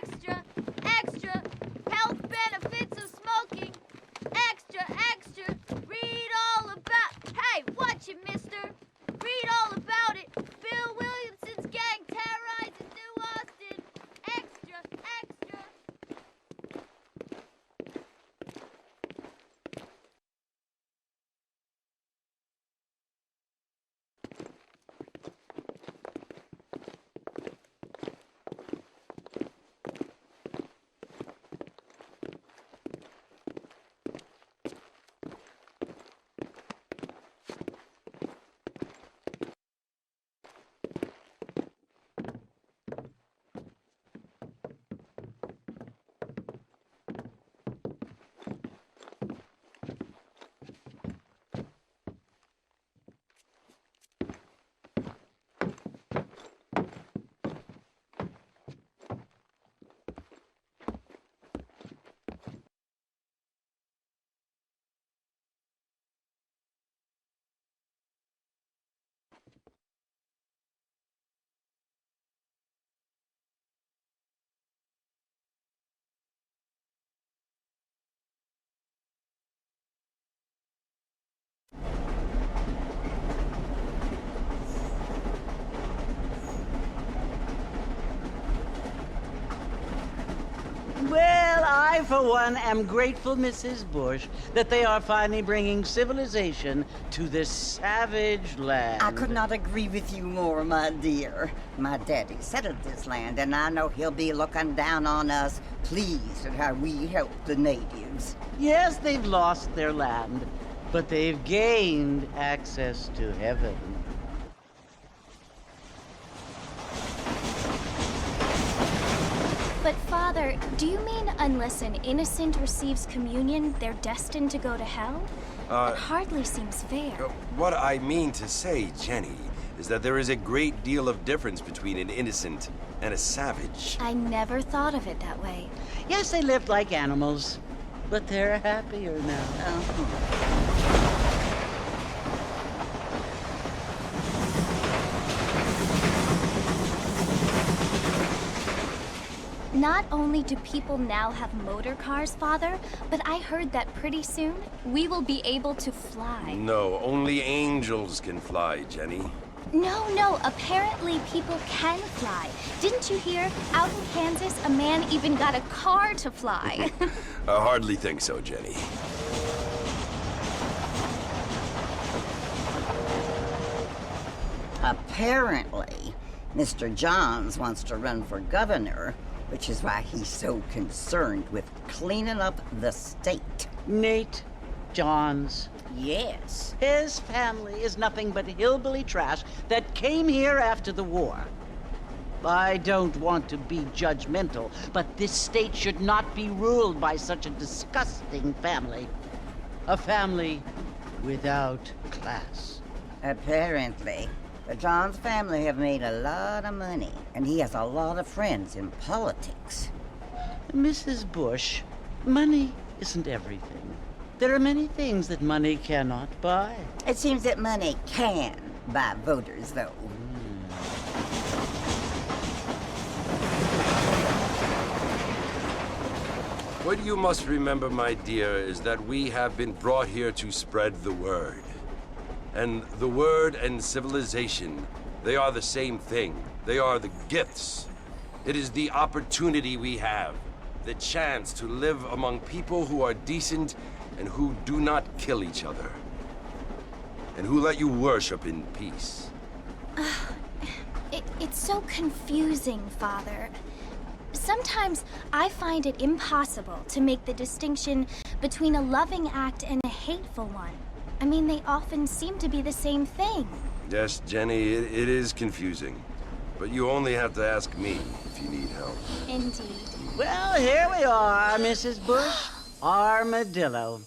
Extra, extra, health benefits of smoking. Extra, extra, read all about... Hey, watch it, mister. Read all about it. Bill Williamson's gang terrorizes New Austin. Extra, extra. Well, I, for one, am grateful, Mrs. Bush, that they are finally bringing civilization to this savage land. I could not agree with you more, my dear. My daddy settled this land, and I know he'll be looking down on us, pleased at how we help the natives. Yes, they've lost their land, but they've gained access to heaven. But Father, do you mean unless an innocent receives communion, they're destined to go to hell? That hardly seems fair. What I mean to say, Jenny, is that there is a great deal of difference between an innocent and a savage. I never thought of it that way. Yes, they lived like animals, but they're happier now. Not only do people now have motor cars, Father, but I heard that pretty soon we will be able to fly. No, only angels can fly, Jenny. No, apparently people can fly. Didn't you hear? Out in Kansas, a man even got a car to fly. I hardly think so, Jenny. Apparently, Mr. Johns wants to run for governor, which is why he's so concerned with cleaning up the state. Nate Johns. Yes. His family is nothing but hillbilly trash that came here after the war. I don't want to be judgmental, but this state should not be ruled by such a disgusting family. A family without class. Apparently. The Johns family have made a lot of money, and he has a lot of friends in politics. Mrs. Bush, money isn't everything. There are many things that money cannot buy. It seems that money can buy voters, though. What you must remember, my dear, is that we have been brought here to spread the word. And the word and civilization, they are the same thing. They are the gifts. It is the opportunity we have, the chance to live among people who are decent and who do not kill each other, and who let you worship in peace. It's so confusing, Father. Sometimes I find it impossible to make the distinction between a loving act and a hateful one. I mean, they often seem to be the same thing. Yes, Jenny, it is confusing. But you only have to ask me if you need help. Indeed. Well, here we are, Mrs. Bush. Armadillo.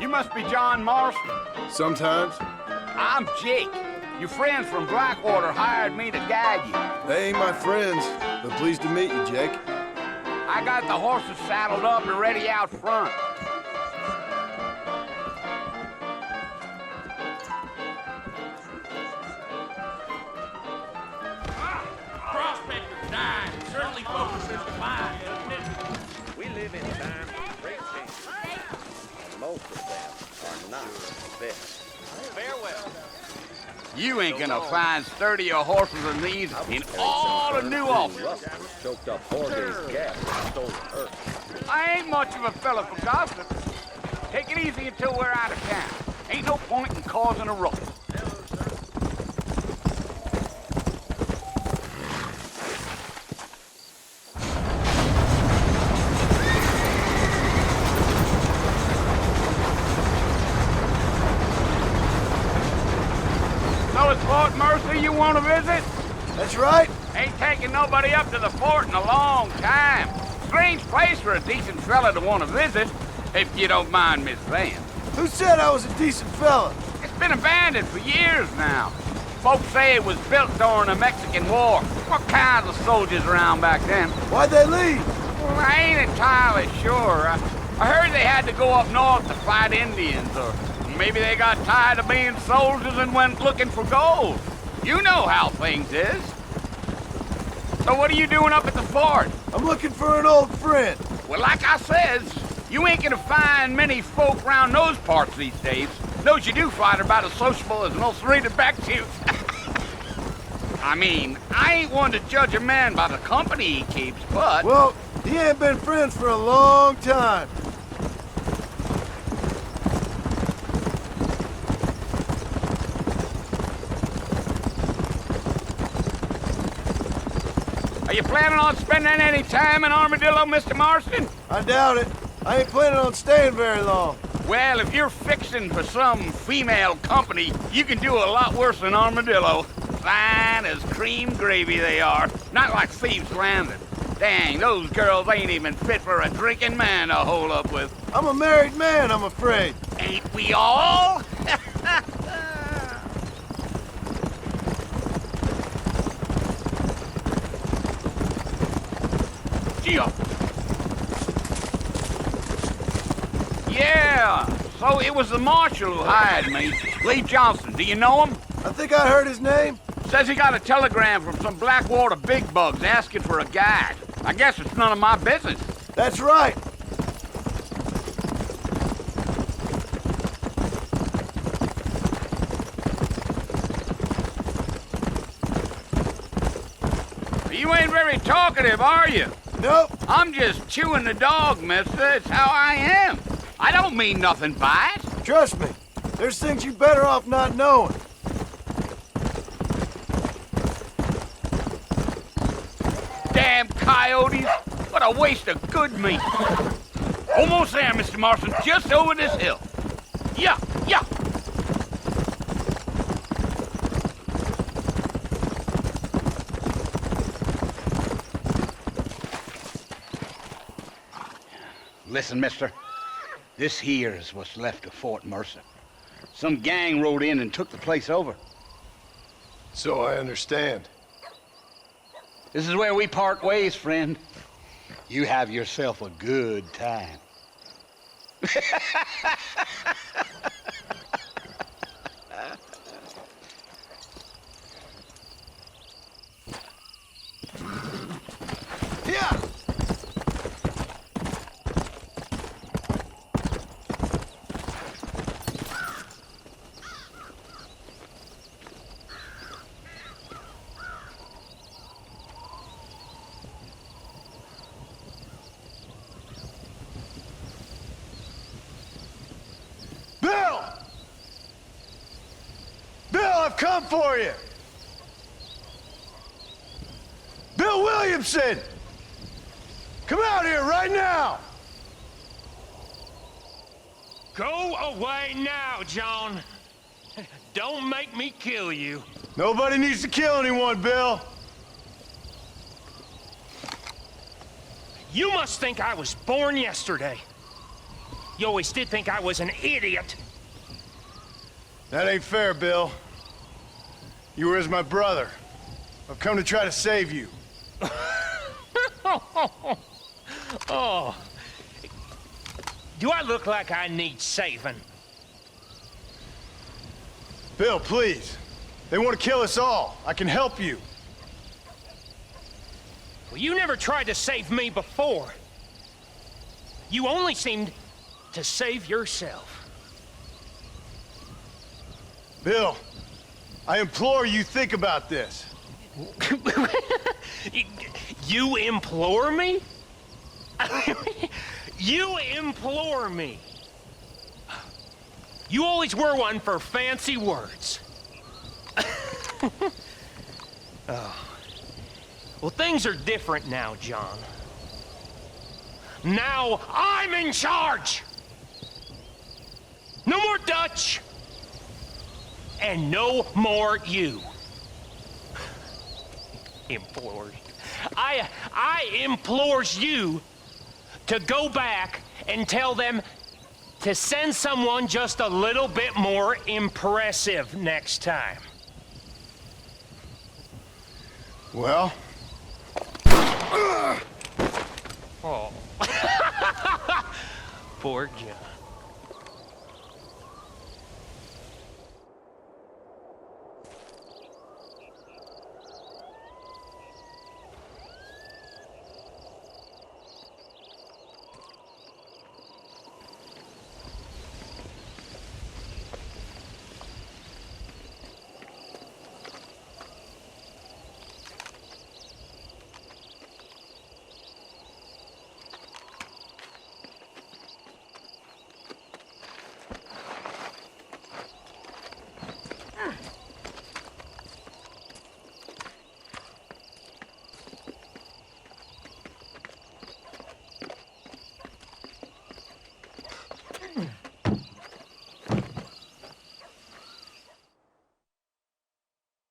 You must be John Marston. Sometimes. I'm Jake. Your friends from Blackwater hired me to guide you. They ain't my friends, but pleased to meet you, Jake. I got the horses saddled up and ready out front. Prospector died. Certainly focuses the mind, doesn't it? We live in times of great change. Most of them are not the best. Farewell. You ain't gonna find sturdier horses than these in all of New Albany. Choked up 4 days gas and stolen earth. I ain't much of a fella for gossip. Take it easy until we're out of town. Ain't no point in causing a ruckus. So it's Fort Mercy you want to visit? That's right. Ain't taking nobody up to the fort in a long time. Strange place for a decent fella to want to visit, if you don't mind Miss Van. Who said I was a decent fella? It's been abandoned for years now. Folks say it was built during the Mexican War. What kinds of soldiers around back then? Why'd they leave? Well, I ain't entirely sure. I heard they had to go up north to fight Indians, or maybe they got tired of being soldiers and went looking for gold. You know how things is. So what are you doing up at the fort? I'm looking for an old friend. Well, like I says, you ain't gonna find many folk round those parts these days. Those you do find are about as sociable as most rated back-tooth. I mean, I ain't one to judge a man by the company he keeps, but... Well, he ain't been friends for a long time. Are you planning on spending any time in Armadillo, Mr. Marston? I doubt it. I ain't planning on staying very long. Well, if you're fixing for some female company, you can do a lot worse than Armadillo. Fine as cream gravy they are. Not like Thieves' Landing. Dang, those girls ain't even fit for a drinking man to hold up with. I'm a married man, I'm afraid. Ain't we all? Gee up. Yeah, so it was the marshal who hired me. Lee Johnson, do you know him? I think I heard his name. Says he got a telegram from some Blackwater big bugs asking for a guide. I guess it's none of my business. That's right. You ain't very talkative, are you? Nope. I'm just chewing the dog, mister. It's how I am. I don't mean nothing by it. Trust me. There's things you better off not knowing. Damn coyotes. What a waste of good meat. Almost there, Mr. Marston. Just over this hill. Yeah, yeah. Listen, mister. This here is what's left of Fort Mercer. Some gang rode in and took the place over. So I understand. This is where we part ways, friend. You have yourself a good time. Yeah. I've come for you! Bill Williamson! Come out here right now! Go away now, John. Don't make me kill you. Nobody needs to kill anyone, Bill. You must think I was born yesterday. You always did think I was an idiot. That ain't fair, Bill. You were as my brother. I've come to try to save you. Oh. Do I look like I need saving? Bill, please. They want to kill us all. I can help you. Well, you never tried to save me before. You only seemed to save yourself. Bill, I implore you, think about this. You implore me? You implore me. You always were one for fancy words. Oh. Well, things are different now, John. Now I'm in charge. No more Dutch. And no more you. Implores. I implores you to go back and tell them to send someone just a little bit more impressive next time. Well? Oh. Poor John.